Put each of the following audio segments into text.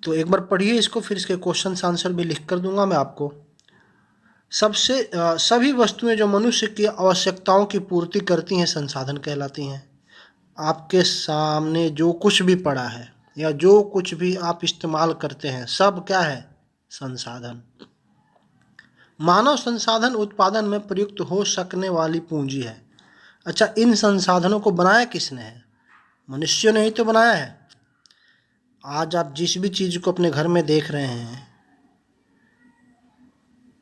तो एक बार पढ़िए इसको, फिर इसके क्वेश्चन आंसर भी लिख कर दूंगा मैं आपको। सभी वस्तुएं जो मनुष्य की आवश्यकताओं की पूर्ति करती हैं संसाधन कहलाती हैं। आपके सामने जो कुछ भी पड़ा है या जो कुछ भी आप इस्तेमाल करते हैं सब क्या है? संसाधन। मानव संसाधन उत्पादन में प्रयुक्त हो सकने वाली पूंजी है। अच्छा, इन संसाधनों को बनाया किसने है? मनुष्य ने ही तो बनाया है। आज आप जिस भी चीज को अपने घर में देख रहे हैं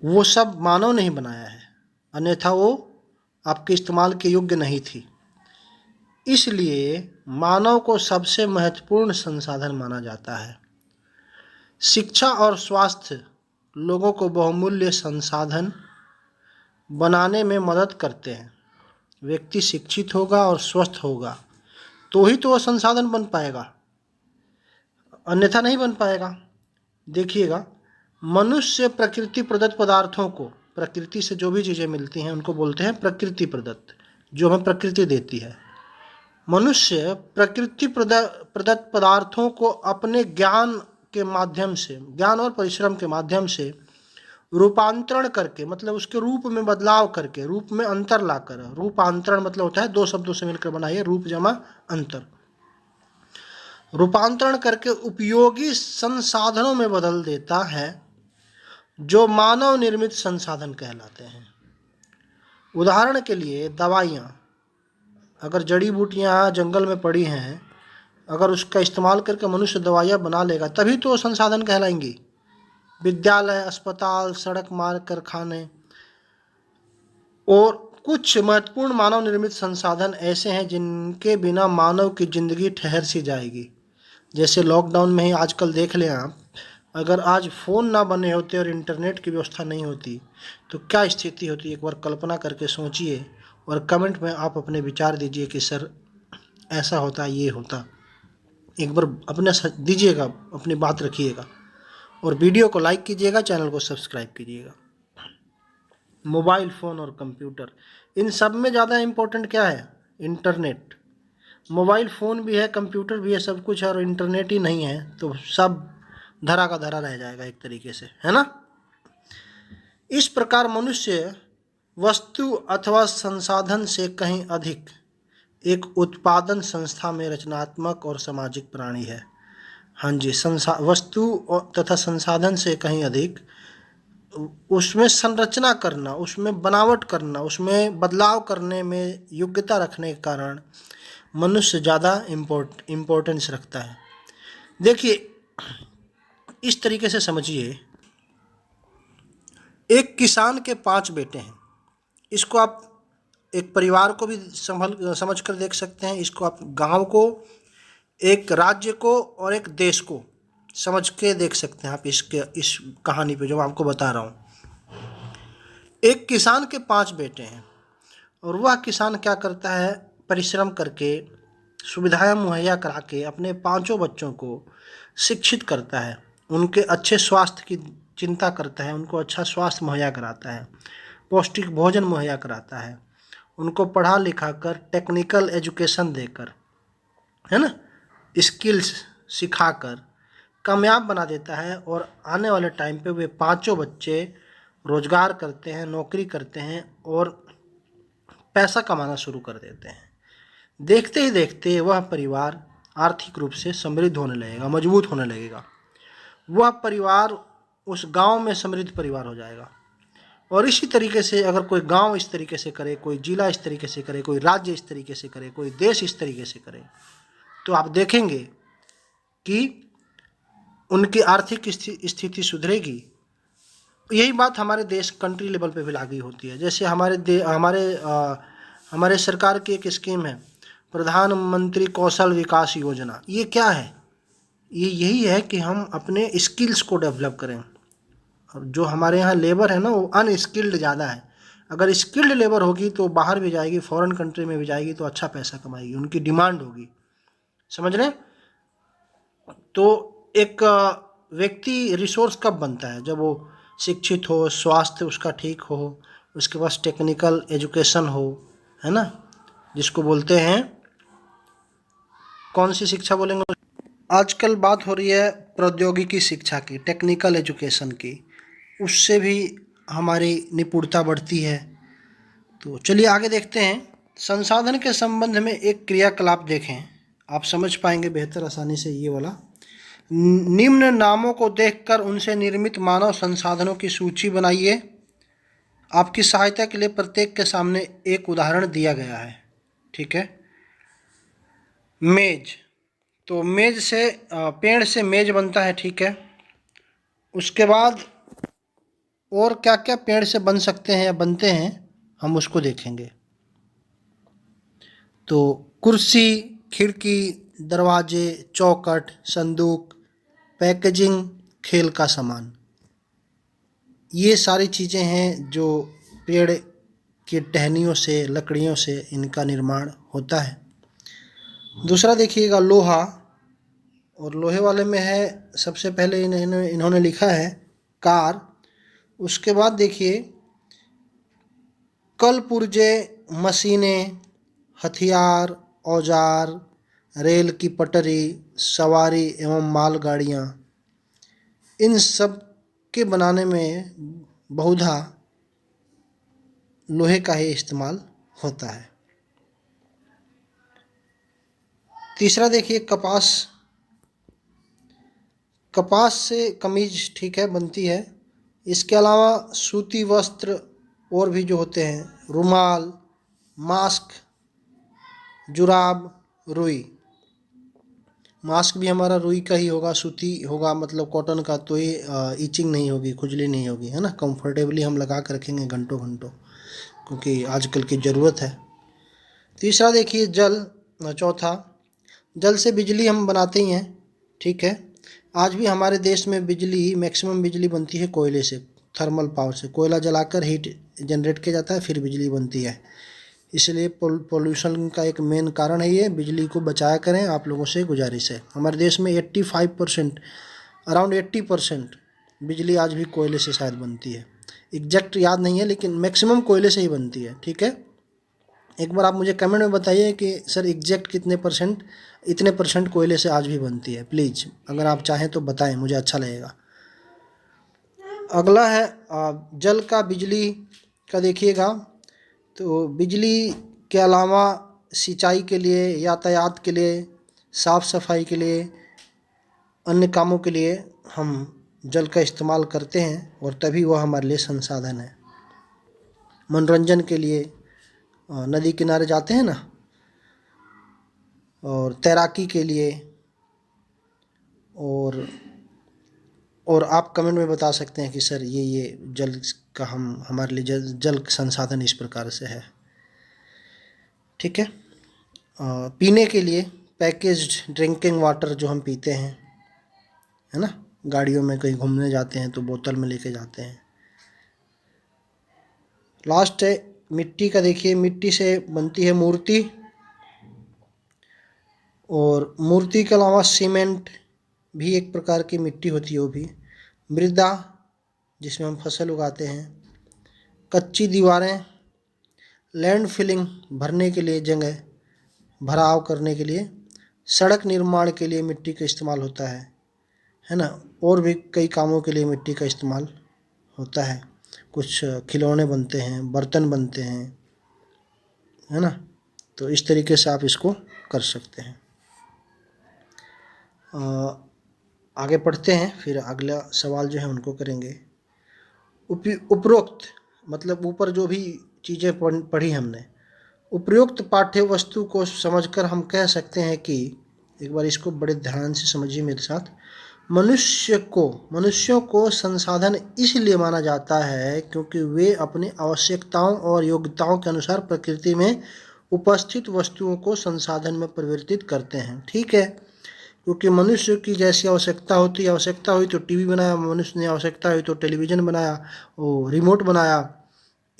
वो सब मानव ने ही बनाया है, अन्यथा वो आपके इस्तेमाल के योग्य नहीं थी। इसलिए मानव को सबसे महत्वपूर्ण संसाधन माना जाता है। शिक्षा और स्वास्थ्य लोगों को बहुमूल्य संसाधन बनाने में मदद करते हैं। व्यक्ति शिक्षित होगा और स्वस्थ होगा तो ही तो वह संसाधन बन पाएगा, अन्यथा नहीं बन पाएगा। देखिएगा, मनुष्य प्रकृति प्रदत्त पदार्थों को, प्रकृति से जो भी चीज़ें मिलती हैं उनको बोलते हैं प्रकृति प्रदत्त, जो हमें प्रकृति देती है। मनुष्य प्रकृति प्रदत्त पदार्थों को अपने ज्ञान के माध्यम से, ज्ञान और परिश्रम के माध्यम से रूपांतरण करके, मतलब उसके रूप में बदलाव करके, रूप में अंतर लाकर, रूपांतरण मतलब होता है दो शब्दों से मिलकर बनाइए, रूप जमा अंतर, रूपांतरण करके उपयोगी संसाधनों में बदल देता है जो मानव निर्मित संसाधन कहलाते हैं। उदाहरण के लिए दवाइयाँ, अगर जड़ी बूटियाँ जंगल में पड़ी हैं, अगर उसका इस्तेमाल करके मनुष्य दवाइयाँ बना लेगा तभी तो संसाधन कहलाएंगी। विद्यालय, अस्पताल, सड़क मार्ग, कारखाने और कुछ महत्वपूर्ण मानव निर्मित संसाधन ऐसे हैं जिनके बिना मानव की जिंदगी ठहर सी जाएगी। जैसे लॉकडाउन में ही आजकल देख लें आप, अगर आज फ़ोन ना बने होते और इंटरनेट की व्यवस्था नहीं होती तो क्या स्थिति होती, एक बार कल्पना करके सोचिए और कमेंट में आप अपने विचार दीजिए कि सर ऐसा होता, ये होता। एक बार अपने दीजिएगा, अपनी बात रखिएगा और वीडियो को लाइक कीजिएगा, चैनल को सब्सक्राइब कीजिएगा। मोबाइल फ़ोन और कंप्यूटर, इन सब में ज़्यादा इम्पोर्टेंट क्या है? इंटरनेट। मोबाइल फ़ोन भी है, कंप्यूटर भी है, सब कुछ है, और इंटरनेट ही नहीं है तो सब धरा का धरा रह जाएगा एक तरीके से, है ना। इस प्रकार मनुष्य वस्तु अथवा संसाधन से कहीं अधिक एक उत्पादन संस्था में रचनात्मक और सामाजिक प्राणी है। हाँ जी, वस्तु तथा संसाधन से कहीं अधिक उसमें संरचना करना, उसमें बनावट करना, उसमें बदलाव करने में योग्यता रखने के कारण मनुष्य ज़्यादा इम्पोर्टेंस रखता है। देखिए, इस तरीके से समझिए, एक किसान के 5 बेटे हैं। इसको आप एक परिवार को भी समझ कर देख सकते हैं, इसको आप गांव को, एक राज्य को और एक देश को समझ के देख सकते हैं आप इस कहानी पे जो मैं आपको बता रहा हूँ। एक किसान के 5 बेटे हैं और वह किसान क्या करता है, परिश्रम करके, सुविधाएं मुहैया करा के अपने 5 बच्चों को शिक्षित करता है, उनके अच्छे स्वास्थ्य की चिंता करता है, उनको अच्छा स्वास्थ्य मुहैया कराता है, पौष्टिक भोजन मुहैया कराता है, उनको पढ़ा लिखा कर टेक्निकल एजुकेशन देकर, है ना, स्किल्स सिखाकर कामयाब बना देता है। और आने वाले टाइम पे वे 5 बच्चे रोजगार करते हैं, नौकरी करते हैं और पैसा कमाना शुरू कर देते हैं। देखते ही देखते वह परिवार आर्थिक रूप से समृद्ध होने लगेगा, मजबूत होने लगेगा। वह परिवार उस गांव में समृद्ध परिवार हो जाएगा। और इसी तरीके से अगर कोई गांव इस तरीके से करे, कोई जिला इस तरीके से करे, कोई राज्य इस तरीके से करे, कोई देश इस तरीके से करे, तो आप देखेंगे कि उनकी आर्थिक स्थिति सुधरेगी। यही बात हमारे देश कंट्री लेवल पे भी लागू होती है। जैसे हमारे सरकार की एक स्कीम है, प्रधानमंत्री कौशल विकास योजना। ये क्या है? ये यही है कि हम अपने स्किल्स को डेवलप करें। और जो हमारे यहाँ लेबर है ना, वो अनस्किल्ड ज़्यादा है। अगर स्किल्ड लेबर होगी तो बाहर भी जाएगी, फॉरेन कंट्री में भी जाएगी तो अच्छा पैसा कमाएगी, उनकी डिमांड होगी। समझ रहे हैं? तो एक व्यक्ति रिसोर्स कब बनता है? जब वो शिक्षित हो, स्वास्थ्य उसका ठीक हो, उसके पास टेक्निकल एजुकेशन हो, है ना, जिसको बोलते हैं, कौन सी शिक्षा बोलेंगे? आजकल बात हो रही है प्रौद्योगिकी शिक्षा की, टेक्निकल एजुकेशन की, उससे भी हमारी निपुणता बढ़ती है। तो चलिए आगे देखते हैं। संसाधन के संबंध में एक क्रियाकलाप देखें, आप समझ पाएंगे बेहतर आसानी से ये वाला। निम्न नामों को देखकर उनसे निर्मित मानव संसाधनों की सूची बनाइए। आपकी सहायता के लिए प्रत्येक के सामने एक उदाहरण दिया गया है। ठीक है। मेज, तो मेज से पेड़ से मेज बनता है। ठीक है। उसके बाद और क्या क्या पेड़ से बन सकते हैं या बनते हैं हम उसको देखेंगे। तो कुर्सी, खिड़की, दरवाजे, चौखट, संदूक, पैकेजिंग, खेल का सामान, ये सारी चीज़ें हैं जो पेड़ की टहनियों से, लकड़ियों से इनका निर्माण होता है। दूसरा देखिएगा लोहा, और लोहे वाले में है सबसे पहले इन्होंने लिखा है कार। उसके बाद देखिए कल पुर्जे, मशीनें, हथियार, औजार, रेल की पटरी, सवारी एवं मालगाड़ियाँ, इन सब के बनाने में बहुधा लोहे का ही इस्तेमाल होता है। तीसरा देखिए कपास, कपास से कमीज, ठीक है, बनती है। इसके अलावा सूती वस्त्र और भी जो होते हैं, रुमाल, मास्क, जुराब, रुई। मास्क भी हमारा रुई का ही होगा, सूती होगा, मतलब कॉटन का, तो ये ईचिंग नहीं होगी, खुजली नहीं होगी, है ना। कंफर्टेबली हम लगा कर रखेंगे घंटों घंटों, क्योंकि आजकल की ज़रूरत है। तीसरा देखिए जल, चौथा जल से बिजली हम बनाते ही हैं। ठीक है। आज भी हमारे देश में बिजली, मैक्सिमम बिजली बनती है कोयले से, थर्मल पावर से। कोयला जलाकर हीट जनरेट किया जाता है, फिर बिजली बनती है। इसलिए पोल्यूशन का एक मेन कारण है ये। बिजली को बचाया करें, आप लोगों से गुजारिश है। हमारे देश में 85%, अराउंड 80% बिजली आज भी कोयले से शायद बनती है। एग्जैक्ट याद नहीं है, लेकिन मैक्सिमम कोयले से ही बनती है। ठीक है। एक बार आप मुझे कमेंट में बताइए कि सर एग्जैक्ट कितने परसेंट, इतने परसेंट कोयले से आज भी बनती है। प्लीज़ अगर आप चाहें तो बताएं, मुझे अच्छा लगेगा। अगला है जल का बिजली का देखिएगा। तो बिजली के अलावा सिंचाई के लिए, यातायात के लिए, साफ़ सफाई के लिए, अन्य कामों के लिए हम जल का इस्तेमाल करते हैं, और तभी वह हमारे लिए संसाधन है। मनोरंजन के लिए नदी किनारे जाते हैं ना, और तैराकी के लिए, और आप कमेंट में बता सकते हैं कि सर ये जल का हमारे लिए जल संसाधन इस प्रकार से है। ठीक है। पीने के लिए पैकेज्ड ड्रिंकिंग वाटर जो हम पीते हैं, है ना, गाड़ियों में कहीं घूमने जाते हैं तो बोतल में लेके जाते हैं। लास्ट है मिट्टी का। देखिए मिट्टी से बनती है मूर्ति, और मूर्ति के अलावा सीमेंट भी एक प्रकार की मिट्टी होती है, वो भी। मृदा, जिसमें हम फसल उगाते हैं। कच्ची दीवारें, लैंड फिलिंग, भरने के लिए जगह, भराव करने के लिए। सड़क निर्माण के लिए मिट्टी का इस्तेमाल होता है ना। और भी कई कामों के लिए मिट्टी का इस्तेमाल होता है। कुछ खिलौने बनते हैं, बर्तन बनते हैं, है ना। तो इस तरीके से आप इसको कर सकते हैं। आगे पढ़ते हैं, फिर अगला सवाल जो है उनको करेंगे। उपरोक्त, मतलब ऊपर जो भी चीज़ें पढ़ी हमने, उपरोक्त पाठ्य वस्तु को समझकर हम कह सकते हैं कि, एक बार इसको बड़े ध्यान से समझिए मेरे साथ। मनुष्यों को संसाधन इसलिए माना जाता है क्योंकि वे अपनी आवश्यकताओं और योग्यताओं के अनुसार प्रकृति में उपस्थित वस्तुओं को संसाधन में परिवर्तित करते हैं। ठीक है। क्योंकि मनुष्य की जैसी आवश्यकता होती है, आवश्यकता हुई तो टीवी बनाया मनुष्य ने, आवश्यकता हुई तो टेलीविज़न बनाया, वो रिमोट बनाया,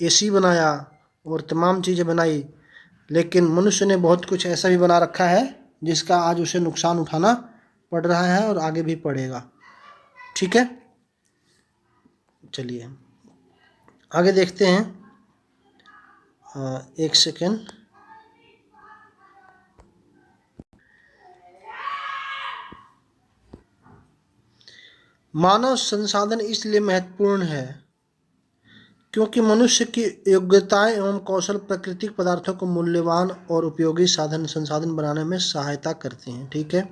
एसी बनाया, और तमाम चीज़ें बनाई। लेकिन मनुष्य ने बहुत कुछ ऐसा भी बना रखा है जिसका आज उसे नुकसान उठाना पड़ रहा है और आगे भी पड़ेगा। ठीक है। चलिए आगे देखते हैं। एक सेकेंड। मानव संसाधन इसलिए महत्वपूर्ण है क्योंकि मनुष्य की योग्यताएं एवं कौशल प्राकृतिक पदार्थों को मूल्यवान और उपयोगी साधन संसाधन बनाने में सहायता करते हैं। ठीक है,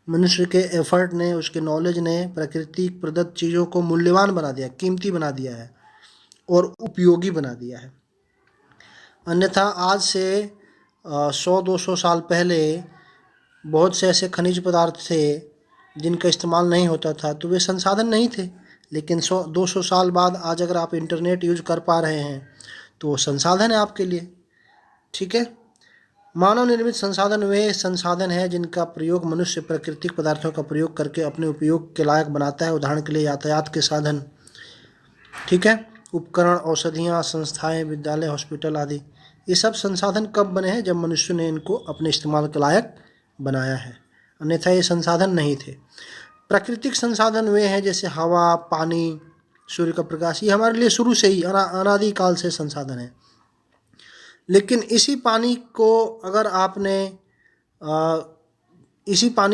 मनुष्य के एफर्ट ने, उसके नॉलेज ने प्राकृतिक प्रदत्त चीज़ों को मूल्यवान बना दिया, कीमती बना दिया है और उपयोगी बना दिया है। अन्यथा आज से 100-200 साल पहले बहुत से ऐसे खनिज पदार्थ थे जिनका इस्तेमाल नहीं होता था, तो वे संसाधन नहीं थे। लेकिन 100-200 साल बाद आज अगर आप इंटरनेट यूज कर पा रहे हैं तो वो संसाधन है आपके लिए। ठीक है, मानव निर्मित संसाधन वे संसाधन है जिनका प्रयोग मनुष्य प्राकृतिक पदार्थों का प्रयोग करके अपने उपयोग के लायक बनाता है। उदाहरण के लिए यातायात के साधन, ठीक है, उपकरण, औषधियाँ, संस्थाएं, विद्यालय, हॉस्पिटल आदि। ये सब संसाधन कब बने हैं? जब मनुष्य ने इनको अपने इस्तेमाल के लायक बनाया है, अन्यथा ये संसाधन नहीं थे। प्राकृतिक संसाधन वे हैं जैसे हवा, पानी, सूर्य का प्रकाश, ये हमारे लिए शुरू से ही अनादिकाल से संसाधन है। लेकिन इसी पानी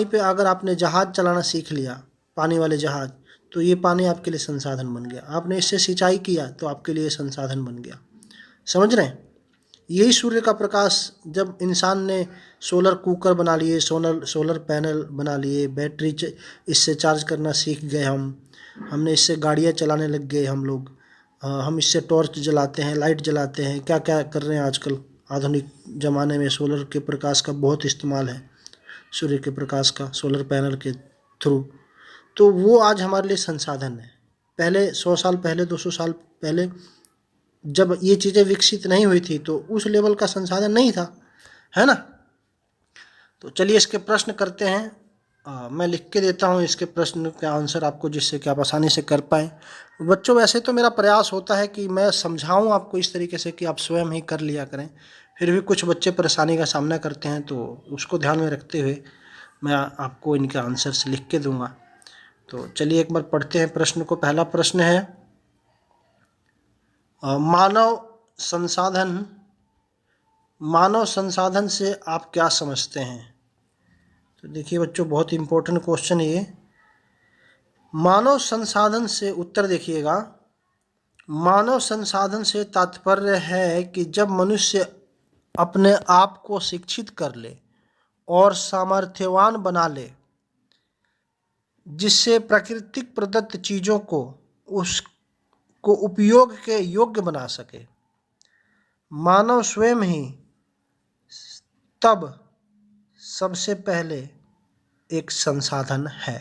पे अगर आपने जहाज चलाना सीख लिया, पानी वाले जहाज, तो ये पानी आपके लिए संसाधन बन गया। आपने इससे सिंचाई किया तो आपके लिए संसाधन बन गया। समझ रहे हैं? यही सूर्य का प्रकाश, जब इंसान ने सोलर कुकर बना लिए, सोलर पैनल बना लिए, बैटरी इससे चार्ज करना सीख गए, हमने इससे गाड़ियाँ चलाने लग गए हम लोग, हम इससे टॉर्च जलाते हैं, लाइट जलाते हैं, क्या क्या कर रहे हैं आजकल आधुनिक ज़माने में। सोलर के प्रकाश का बहुत इस्तेमाल है, सूर्य के प्रकाश का, सोलर पैनल के थ्रू। तो वो आज हमारे लिए संसाधन है। पहले 100 साल पहले, 200 साल पहले जब ये चीज़ें विकसित नहीं हुई थी तो उस लेवल का संसाधन नहीं था, है ना। तो चलिए इसके प्रश्न करते हैं। मैं लिख के देता हूँ इसके प्रश्न का आंसर आपको, जिससे कि आप आसानी से कर पाएँ। बच्चों, वैसे तो मेरा प्रयास होता है कि मैं समझाऊँ आपको इस तरीके से कि आप स्वयं ही कर लिया करें, फिर भी कुछ बच्चे परेशानी का सामना करते हैं, तो उसको ध्यान में रखते हुए मैं आपको इनके आंसर्स लिख के दूँगा। तो चलिए एक बार पढ़ते हैं प्रश्न को। पहला प्रश्न है, मानव संसाधन से आप क्या समझते हैं? तो देखिए बच्चों, बहुत इम्पोर्टेंट क्वेश्चन है ये। मानव संसाधन से उत्तर देखिएगा, मानव संसाधन से तात्पर्य है कि जब मनुष्य अपने आप को शिक्षित कर ले और सामर्थ्यवान बना ले, जिससे प्राकृतिक प्रदत्त चीज़ों को उसको उपयोग के योग्य बना सके। मानव स्वयं ही तब सबसे पहले एक संसाधन है।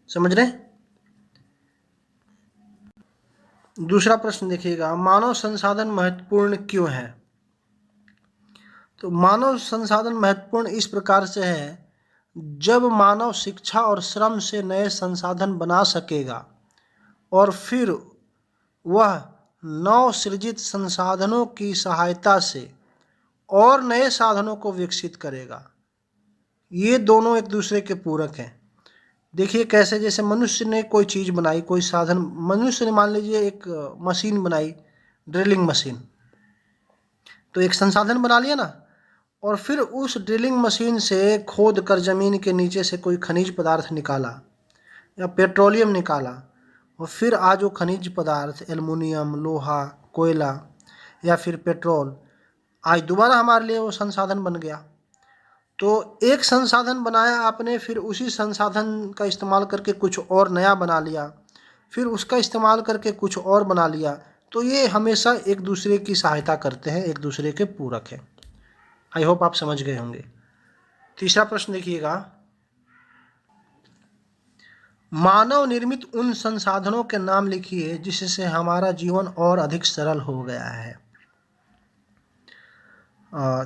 समझ रहे? दूसरा प्रश्न देखिएगा, मानव संसाधन महत्वपूर्ण क्यों है? तो मानव संसाधन महत्वपूर्ण इस प्रकार से है, जब मानव शिक्षा और श्रम से नए संसाधन बना सकेगा और फिर वह नव सृजित संसाधनों की सहायता से और नए साधनों को विकसित करेगा। ये दोनों एक दूसरे के पूरक हैं। देखिए कैसे, जैसे मनुष्य ने कोई चीज़ बनाई, कोई साधन, मनुष्य ने मान लीजिए एक मशीन बनाई, ड्रिलिंग मशीन, तो एक संसाधन बना लिया ना। और फिर उस ड्रिलिंग मशीन से खोद कर ज़मीन के नीचे से कोई खनिज पदार्थ निकाला या पेट्रोलियम निकाला, और फिर आज वो खनिज पदार्थ एल्युमिनियम, लोहा, कोयला या फिर पेट्रोल, आज दोबारा हमारे लिए वो संसाधन बन गया। तो एक संसाधन बनाया आपने, फिर उसी संसाधन का इस्तेमाल करके कुछ और नया बना लिया, फिर उसका इस्तेमाल करके कुछ और बना लिया। तो ये हमेशा एक दूसरे की सहायता करते हैं, एक दूसरे के पूरक हैं। आई होप आप समझ गए होंगे। तीसरा प्रश्न देखिएगा, मानव निर्मित उन संसाधनों के नाम लिखिए जिससे हमारा जीवन और अधिक सरल हो गया है।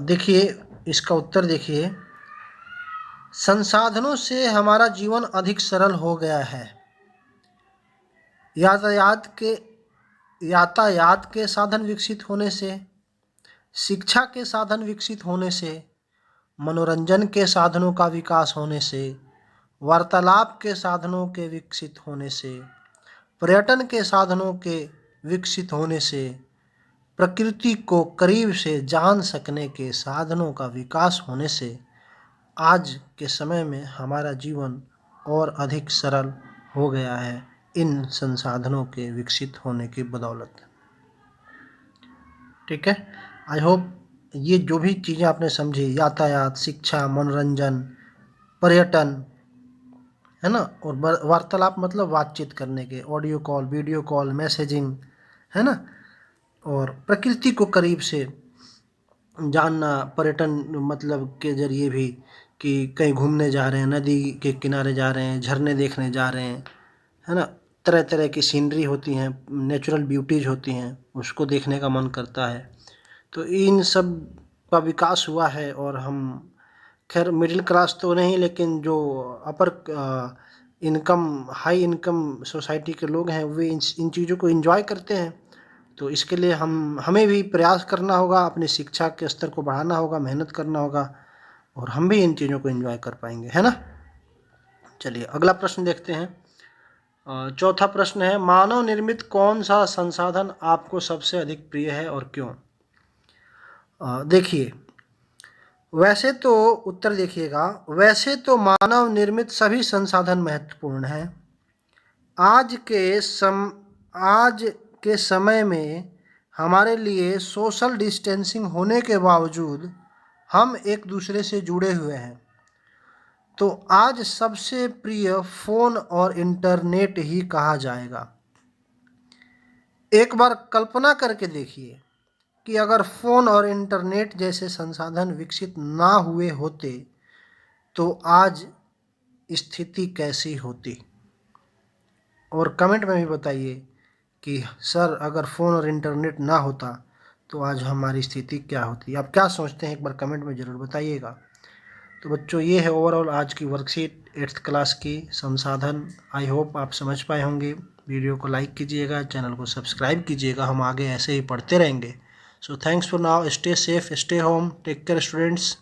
देखिए इसका उत्तर देखिए, संसाधनों से हमारा जीवन अधिक सरल हो गया है। यातायात के साधन विकसित होने से, शिक्षा के साधन विकसित होने से, मनोरंजन के साधनों का विकास होने से, वार्तालाप के साधनों के विकसित होने से, पर्यटन के साधनों के विकसित होने से, प्रकृति को करीब से जान सकने के साधनों का विकास होने से आज के समय में हमारा जीवन और अधिक सरल हो गया है इन संसाधनों के विकसित होने की बदौलत। ठीक है, आई होप ये जो भी चीज़ें आपने समझी, यातायात, शिक्षा, मनोरंजन, पर्यटन, है ना, और वार्तालाप मतलब बातचीत करने के, audio call, video call, messaging, है ना, और प्रकृति को करीब से जानना, पर्यटन मतलब के जरिए भी कि कहीं घूमने जा रहे हैं, नदी के किनारे जा रहे हैं, झरने देखने जा रहे हैं, है ना, तरह तरह की सीनरी होती हैं, नेचुरल ब्यूटीज होती हैं, उसको देखने का मन करता है। तो इन सब का विकास हुआ है और हम खैर मिडिल क्लास तो नहीं, लेकिन जो अपर इनकम, हाई इनकम सोसाइटी के लोग हैं वे इन चीज़ों को एंजॉय करते हैं। तो इसके लिए हमें भी प्रयास करना होगा, अपनी शिक्षा के स्तर को बढ़ाना होगा, मेहनत करना होगा, और हम भी इन चीज़ों को एंजॉय कर पाएंगे, है ना। चलिए अगला प्रश्न देखते हैं। चौथा प्रश्न है, मानव निर्मित कौन सा संसाधन आपको सबसे अधिक प्रिय है और क्यों? देखिए, वैसे तो उत्तर देखिएगा, वैसे तो मानव निर्मित सभी संसाधन महत्वपूर्ण हैं। आज के समय में हमारे लिए सोशल डिस्टेंसिंग होने के बावजूद हम एक दूसरे से जुड़े हुए हैं। तो आज सबसे प्रिय फ़ोन और इंटरनेट ही कहा जाएगा। एक बार कल्पना करके देखिए कि अगर फ़ोन और इंटरनेट जैसे संसाधन विकसित ना हुए होते तो आज स्थिति कैसी होती। और कमेंट में भी बताइए कि सर अगर फ़ोन और इंटरनेट ना होता तो आज हमारी स्थिति क्या होती। आप क्या सोचते हैं, एक बार कमेंट में ज़रूर बताइएगा। तो बच्चों, ये है ओवरऑल आज की वर्कशीट 8th क्लास की संसाधन। आई होप आप समझ पाए होंगे। वीडियो को लाइक कीजिएगा, चैनल को सब्सक्राइब कीजिएगा, हम आगे ऐसे ही पढ़ते रहेंगे। So thanks for now, stay safe, stay home, take care students.